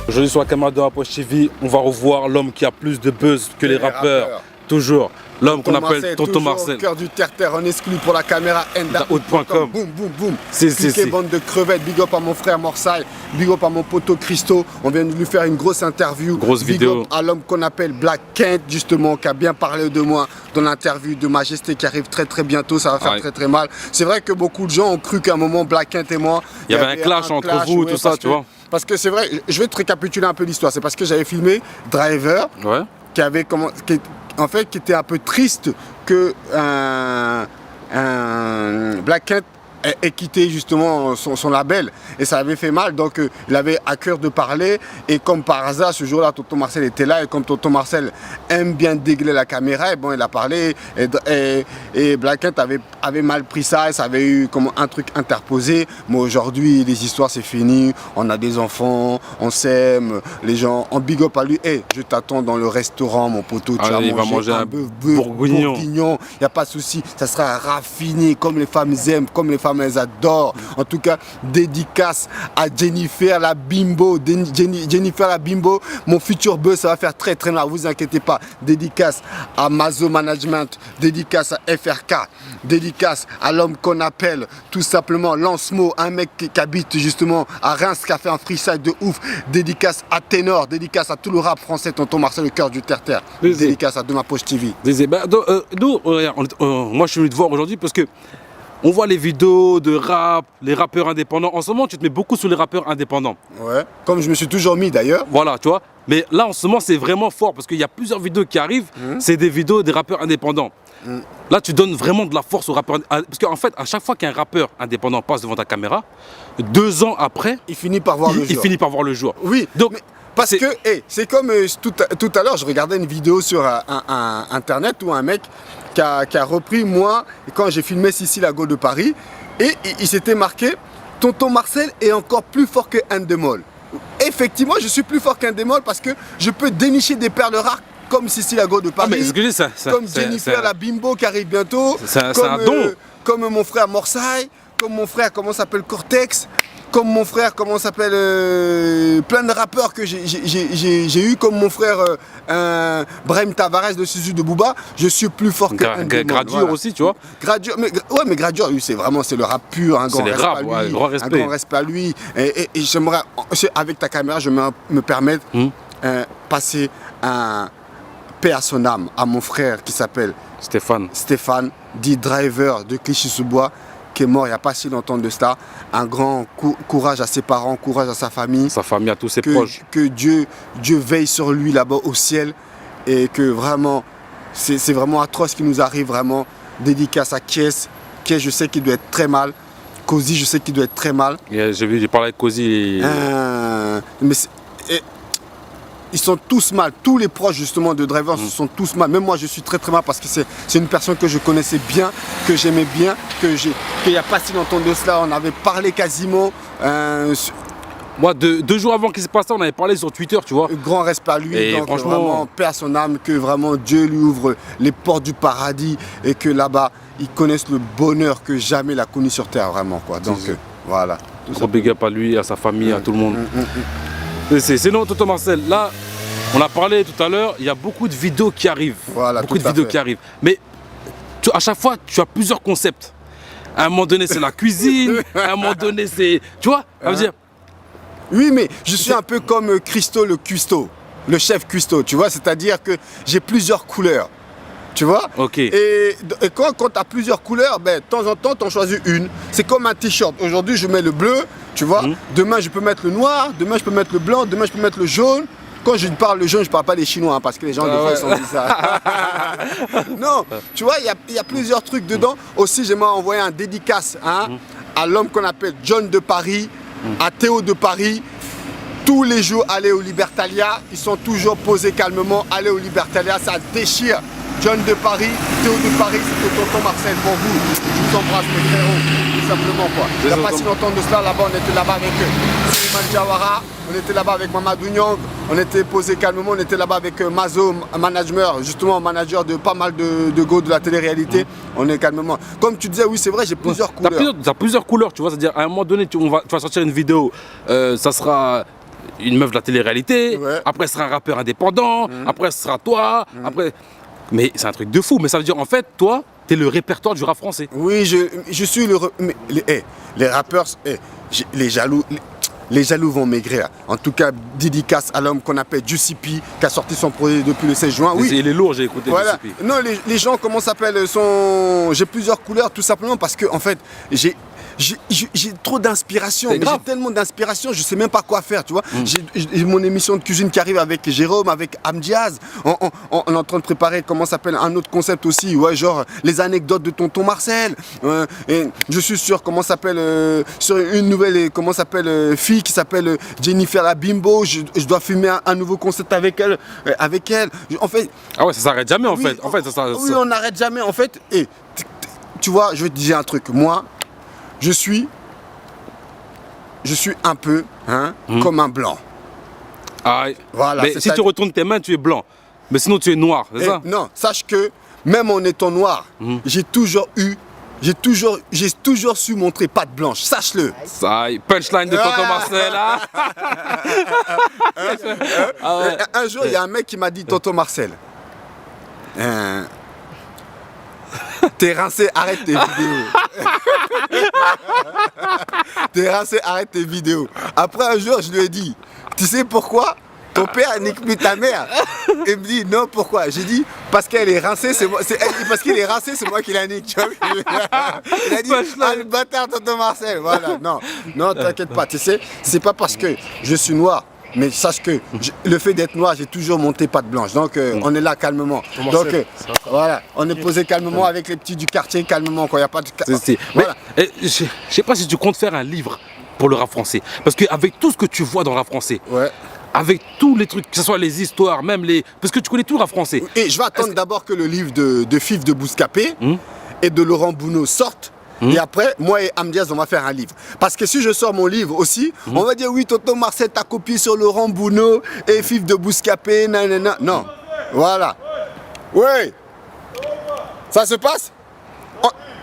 Aujourd'hui sur la caméra de Approche TV, on va revoir l'homme qui a plus de buzz que les rappeurs. Toujours. L'homme qu'on appelle Tonton Marcel. Cœur du terre-terre, en exclu pour la caméra Endaout.com. Boum, boum, boum. Cliquez, bande de crevettes. Big up à mon frère Morsay. Big up à mon poteau Christo. On vient de lui faire une grosse interview. Grosse vidéo. Big up à l'homme qu'on appelle Black Kent, justement, qui a bien parlé de moi dans l'interview de Majesté qui arrive très bientôt. Ça va faire très mal. C'est vrai que beaucoup de gens ont cru qu'à un moment, Black Kent et moi, il y avait un clash entre vous, tout ça, tu vois. Parce que c'est vrai, je vais te récapituler un peu l'histoire. C'est parce que j'avais filmé Driver, qui avait qui était un peu triste que Black Kent ait quitté justement son label et ça avait fait mal, donc il avait à cœur de parler et comme par hasard ce jour-là Tonton Marcel était là et comme Tonton Marcel aime bien dégler la caméra, et bon il a parlé et Black Kent avait mal pris ça et ça avait eu comme un truc interposé. Mais aujourd'hui les histoires c'est fini, on a des enfants, on s'aime, les gens, en big up à lui. Hey, je t'attends dans le restaurant mon poteau, tu vas manger un bœuf bourguignon, il n'y a pas de souci, ça sera raffiné comme les femmes aiment, comme les femmes elles adorent. En tout cas, dédicace à Jennifer la Bimbo. Jennifer la Bimbo, mon futur buzz, ça va faire très mal, vous inquiétez pas. Dédicace à Mazo Management, dédicace à FRK, dédicace à l'homme qu'on appelle tout simplement Lancemo, un mec qui habite justement à Reims, qui a fait un freestyle de ouf. Dédicace à Ténor, dédicace à tout le rap français, Tonton Marcel, le cœur du terre-terre. Dédicace à Demain Poche TV. Nous, moi je suis venu te voir aujourd'hui parce que on voit les vidéos de rap, les rappeurs indépendants. En ce moment, tu te mets beaucoup sur les rappeurs indépendants. Ouais, comme je me suis toujours mis d'ailleurs. Voilà, tu vois. Mais là, en ce moment, c'est vraiment fort parce qu'il y a plusieurs vidéos qui arrivent. C'est des vidéos des rappeurs indépendants. Là, tu donnes vraiment de la force aux rappeurs. Parce qu'en fait, à chaque fois qu'un rappeur indépendant passe devant ta caméra, 2 ans après, il finit par voir le jour. Il finit par voir le jour. Oui, donc... Parce que, c'est comme tout à l'heure, je regardais une vidéo sur internet où un mec qui a repris moi, quand j'ai filmé Sissi Lago de Paris, et il s'était marqué « Tonton Marcel est encore plus fort que Endemol ». Effectivement, je suis plus fort qu'Endemol parce que je peux dénicher des perles rares comme Sissi Lago de Paris, comme Jennifer la Bimbo qui arrive bientôt, comme mon frère Morsay, comme mon frère, comment s'appelle, Cortex, comme mon frère, comment s'appelle, plein de rappeurs que j'ai eu, comme mon frère Brahim Tavares de Suzu de Booba, je suis plus fort que Gradure aussi, tu vois. Gradure, mais Gradure, lui, c'est vraiment, c'est le rap pur, un grand respect à lui. Un grand respect. Un grand respect à lui. Et j'aimerais, avec ta caméra, je me permettre passer un paix à son âme, à mon frère qui s'appelle Stéphane, dit Driver de Clichy-sous-Bois, qui est mort il n'y a pas si longtemps de cela. Un grand courage à ses parents, courage à sa famille. Sa famille, à tous ses proches. Que Dieu veille sur lui là-bas au ciel. Et que vraiment, c'est vraiment atroce ce qui nous arrive, vraiment. Dédicace à Kies. Kies, je sais qu'il doit être très mal. Kozi, je sais qu'il doit être très mal. J'ai parlé avec Kozi. Ils sont tous mal, tous les proches justement de Driver sont tous mal. Même moi je suis très mal parce que c'est une personne que je connaissais bien, que j'aimais bien, qu'il n'y a pas si longtemps de cela, on avait parlé quasiment. Moi, 2 jours avant qu'il se passe ça, on avait parlé sur Twitter, tu vois. Grand respect à lui, et donc franchement, vraiment paix à son âme, que vraiment Dieu lui ouvre les portes du paradis et que là-bas, il connaisse le bonheur que jamais il a connu sur terre, vraiment quoi. Donc voilà. Gros big up à lui, à sa famille, à tout le monde. Sinon, Tonton Marcel, là, on a parlé tout à l'heure, il y a beaucoup de vidéos qui arrivent. Voilà, beaucoup de vidéos qui arrivent. Mais à chaque fois, tu as plusieurs concepts. À un moment donné, c'est la cuisine. À un moment donné, c'est... Tu vois, ça veut dire... Oui, mais je suis un peu comme Christo le cuistot, le chef cuistot, tu vois. C'est-à-dire que j'ai plusieurs couleurs. Tu vois? Ok. Et quand tu as plusieurs couleurs, de temps en temps, tu en choisis une. C'est comme un t-shirt. Aujourd'hui, je mets le bleu, tu vois. Demain, je peux mettre le noir. Demain, je peux mettre le blanc. Demain, je peux mettre le jaune. Quand je parle le jaune, je parle pas des Chinois, parce que les gens, des fois, ils sont bizarres. Non, tu vois, il y a plusieurs trucs dedans. Aussi, j'aimerais envoyer un dédicace à l'homme qu'on appelle John de Paris, à Théo de Paris. Tous les jours, aller au Libertalia. Ils sont toujours posés calmement. Aller au Libertalia, ça déchire. John de Paris, Théo de Paris, c'était Tonton Marcel pour vous. Je vous embrasse mes frérots, tout simplement quoi. Il n'y a pas si longtemps de cela, là-bas on était là-bas avec Suleiman Diawara, on était là-bas avec Mamadou Niang, on était posé calmement, on était là-bas avec Mazo Management, justement manager de pas mal de go de la télé-réalité. On est calmement. Comme tu disais, oui c'est vrai, j'ai plusieurs couleurs. Tu as plusieurs couleurs, tu vois, c'est-à-dire à un moment donné, tu vas sortir une vidéo, ça sera... une meuf de la télé-réalité, Ouais. après ce sera un rappeur indépendant, après ce sera toi, après... Mais c'est un truc de fou, mais ça veut dire en fait, toi, t'es le répertoire du rap français. Oui, je suis mais les rappeurs, les jaloux. Les jaloux vont maigrir. En tout cas, dédicace à l'homme qu'on appelle Juicy P, qui a sorti son projet depuis le 16 juin. Oui, Il est lourd, j'ai écouté voilà. Juicy P. Non, les gens, comment ça s'appelle, j'ai plusieurs couleurs, tout simplement parce que, en fait, j'ai trop d'inspiration. C'est grave. J'ai tellement d'inspiration, je sais même pas quoi faire, tu vois. J'ai mon émission de cuisine qui arrive avec Jérôme, avec Amdiaz. On est en train de préparer, comment ça s'appelle, un autre concept aussi, ouais, genre les anecdotes de tonton Marcel. Et je suis sur, comment ça s'appelle, sur une nouvelle, comment ça s'appelle, fille qui s'appelle Jennifer la Bimbo. Je dois filmer un nouveau concept avec elle. En fait, Ah ouais, ça s'arrête jamais en oui, fait. En fait, oui, on n'arrête jamais. En fait, et tu vois, je vais te dire un truc. Moi, je suis un peu comme un blanc. Ah, Voilà, mais c'est si ça. tu retournes tes mains, tu es blanc. Mais sinon, tu es noir, c'est Et ça? non, sache que même en étant noir, j'ai toujours su montrer patte blanche. Sache-le. Ça, punchline de tonton Marcel, hein? Ah ouais. Un jour, il y a un mec qui m'a dit, tonton Marcel, t'es rincé, arrête tes vidéos. T'es rincé, arrête tes vidéos. Après un jour, je lui ai dit, tu sais pourquoi ton père nique plus ta mère? Il me dit, non, pourquoi? J'ai dit, parce qu'elle est rincée, c'est moi. Parce qu'il est rincé, c'est moi qui la nique. Tu vois. Il a dit, ah, le bâtard, tonton Marcel. Voilà, non, t'inquiète pas. Tu sais, c'est pas parce que je suis noir. Mais sache que le fait d'être noir, j'ai toujours monté patte blanche. Donc on est là calmement. Donc voilà, on est posé calmement avec les petits du quartier, calmement. Il n'y a pas de... Voilà. Mais, je sais pas si tu comptes faire un livre pour le rap français. Parce qu'avec tout ce que tu vois dans le rap français, Ouais. avec tous les trucs, que ce soit les histoires, même les... Parce que tu connais tout le rap français. Et je vais attendre d'abord que le livre de Fif de Bouscapé et de Laurent Bounot sorte. Et après, moi et Amdiaz, on va faire un livre. Parce que si je sors mon livre aussi, on va dire oui, tonton Marcel, t'as copié sur Laurent Bounot et Fif de Bouscapé, nanana. Non. Voilà. Ouais. Ça se passe?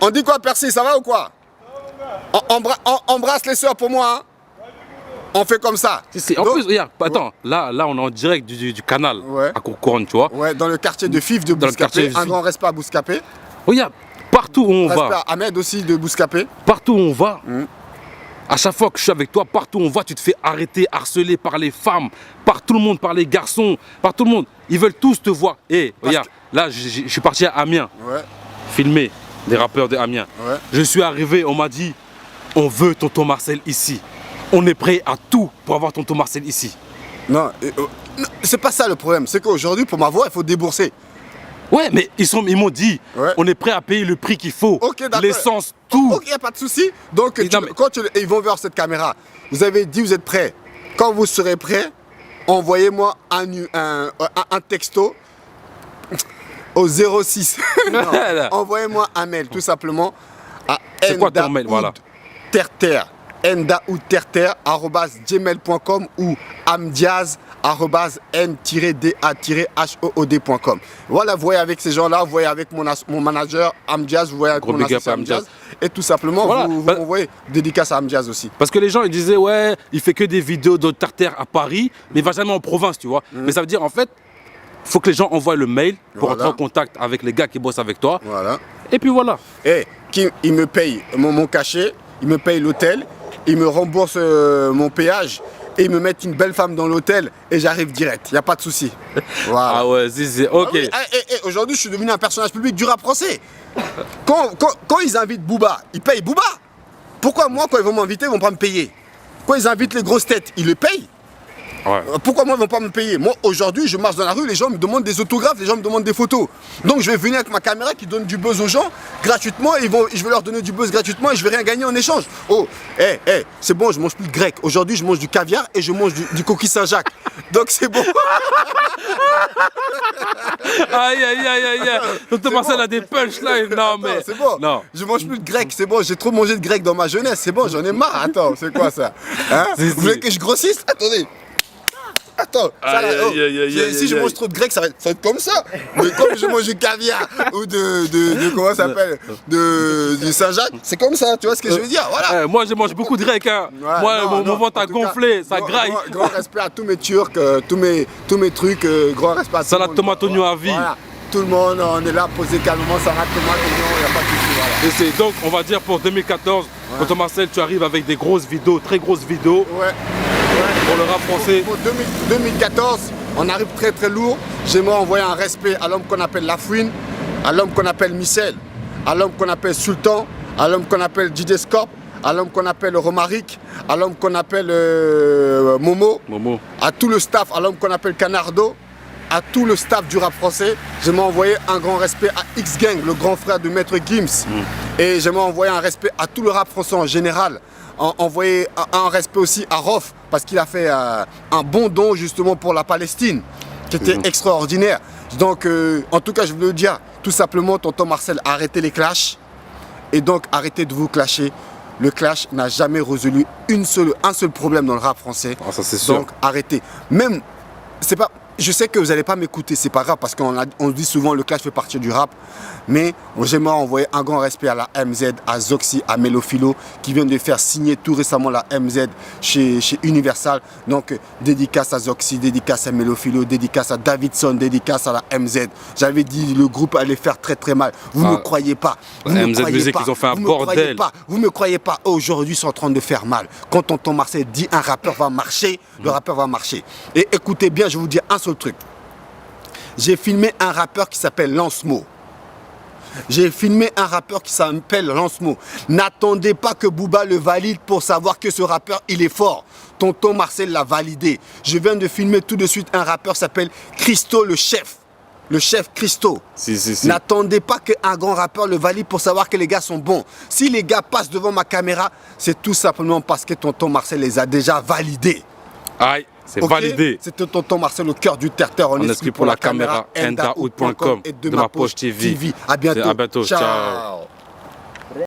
On dit quoi, Percy? Ça va ou quoi? Embrasse les sœurs pour moi, hein? On fait comme ça. En Donc, plus, regarde, attends, là on est en direct du canal Ouais. à Courcouronne, tu vois. ouais, dans le quartier de Fif de Dans le quartier Bouscapé. de Un grand respect à Bouscapé. Regarde, partout où on Respect va, à Ahmed aussi de Bouscapé. partout où on va, à chaque fois que je suis avec toi, partout où on va, tu te fais arrêter, harceler par les femmes, par tout le monde, par les garçons, par tout le monde. Ils veulent tous te voir. Et regarde, là, je suis parti à Amiens, Ouais. filmer des rappeurs de Amiens. Ouais. Je suis arrivé, on m'a dit, on veut tonton Marcel ici. On est prêt à tout pour avoir tonton Marcel ici. Non, non, c'est pas ça le problème. C'est qu'aujourd'hui, pour m'avoir, il faut débourser. Ouais, mais ils m'ont dit, Ouais. on est prêt à payer le prix qu'il faut. Ok, d'accord. L'essence, tout. Ok, y a pas de souci. Donc, Et non, mais- quand ils vont vers cette caméra, vous avez dit vous êtes prêts. Quand vous serez prêts, envoyez-moi un texto au 06. Non, envoyez-moi un mail, tout simplement, à C'est quoi ton mail, voilà. endaoudterter@gmail.com ou amdiaz@n-da-hood.com. Voilà, vous voyez avec ces gens-là, vous voyez avec mon manager Amdiaz, vous voyez avec Gros mon big up associé à Amdiaz. Amdiaz. Et tout simplement, Voilà. vous m'envoyez dédicace à Amdiaz aussi. Parce que les gens ils disaient ouais, il fait que des vidéos de terre à Paris, mais il va jamais en province, tu vois. Mais ça veut dire en fait, faut que les gens envoient le mail pour Voilà. entrer en contact avec les gars qui bossent avec toi. Voilà. Et puis voilà. Et il me paye mon cachet, il me paye l'hôtel, il me rembourse mon péage et ils me mettent une belle femme dans l'hôtel et j'arrive direct. Il n'y a pas de souci. Voilà. Ah ouais, si, ok. Ah oui, et aujourd'hui, je suis devenu un personnage public du rap français. Quand ils invitent Booba, ils payent Booba. Pourquoi moi, quand ils vont m'inviter, ils vont pas me payer? Quand ils invitent les grosses têtes, ils les payent. Ouais. Pourquoi moi, ils vont pas me payer? Moi, aujourd'hui, je marche dans la rue, les gens me demandent des autographes, les gens me demandent des photos. Donc, je vais venir avec ma caméra qui donne du buzz aux gens gratuitement. Et je vais leur donner du buzz gratuitement et je vais rien gagner en échange. Oh, c'est bon, je mange plus de grec. Aujourd'hui, je mange du caviar et je mange du coquille Saint-Jacques. Donc, c'est bon. Aïe, aïe, aïe, aïe, aïe. Tonton Marcel a des punchlines. Non, mais. C'est bon. Non. Je mange plus de grec, c'est bon. J'ai trop mangé de grec dans ma jeunesse, c'est bon, j'en ai marre. Attends, c'est quoi ça, hein? Si, Vous voulez si. que je grossisse? Attendez. attends. Ça, là, si je mange trop de grec, ça va être comme ça. Mais comme je mange du caviar ou comment ça s'appelle, du Saint-Jacques, c'est comme ça, tu vois ce que je veux dire, voilà. Moi, je mange beaucoup de grec, hein. Ouais, Moi, mon ventre a gonflé, ça graille. Grand respect à tous mes Turcs, tous mes trucs, grand respect à tout le monde. Salade tomate oignon à vie. Voilà. Tout le monde, on est là, posé calmement, salade tomate oignon, il n'y a pas de souci, voilà. Et c'est donc, on va dire pour 2014, Tonton Marcel, tu arrives avec des grosses vidéos, très grosses vidéos. Ouais. Pour le rap français. Pour 2014, on arrive très très lourd. J'aimerais envoyer un respect à l'homme qu'on appelle Lafouine, à l'homme qu'on appelle Michel, à l'homme qu'on appelle Sultan, à l'homme qu'on appelle DJ Scorp, à l'homme qu'on appelle Romaric, à l'homme qu'on appelle Momo, à tout le staff, à l'homme qu'on appelle Canardo, à tout le staff du rap français. J'aimerais envoyer un grand respect à X-Gang, le grand frère de Maître Gims. Et j'aimerais envoyer un respect à tout le rap français en général. Envoyer un respect aussi à Rof, parce qu'il a fait un bon don justement pour la Palestine, qui était extraordinaire. Donc, en tout cas, je veux le dire, tout simplement, tonton Marcel, arrêtez les clashs. Et donc, arrêtez de vous clasher. Le clash n'a jamais résolu un seul problème dans le rap français. Ah, ça, c'est sûr. Donc, arrêtez. Même, c'est pas... Je sais que vous n'allez pas m'écouter, c'est pas grave, parce qu'on dit souvent le clash fait partie du rap. Mais j'aimerais envoyer un grand respect à la MZ, à Zoxy, à Melophilo, qui viennent de faire signer tout récemment la MZ chez Universal. Donc, dédicace à Zoxy, dédicace à Melophilo, dédicace à Davidson, dédicace à la MZ. J'avais dit le groupe allait faire très très mal. Vous ne me croyez pas. Vous la MZ Music, ils ont fait un bordel. Vous me croyez pas. Aujourd'hui, ils sont en train de faire mal. Quand tonton Marcel dit un rappeur va marcher, le rappeur va marcher. Et écoutez bien, je vais vous dire un seul truc. J'ai filmé un rappeur qui s'appelle Lancemo. J'ai filmé un rappeur qui s'appelle Lancemo. N'attendez pas que Booba le valide pour savoir que ce rappeur, il est fort. Tonton Marcel l'a validé. Je viens de filmer tout de suite un rappeur qui s'appelle Christo le chef. Le chef Christo. Si. N'attendez pas qu'un grand rappeur le valide pour savoir que les gars sont bons. Si les gars passent devant ma caméra, c'est tout simplement parce que tonton Marcel les a déjà validés. Aïe. C'est validé. C'était tonton Marcel au cœur du terre-terre. On inscrit pour la caméra endaout.com et de ma poche TV. À bientôt. À bientôt. Ciao.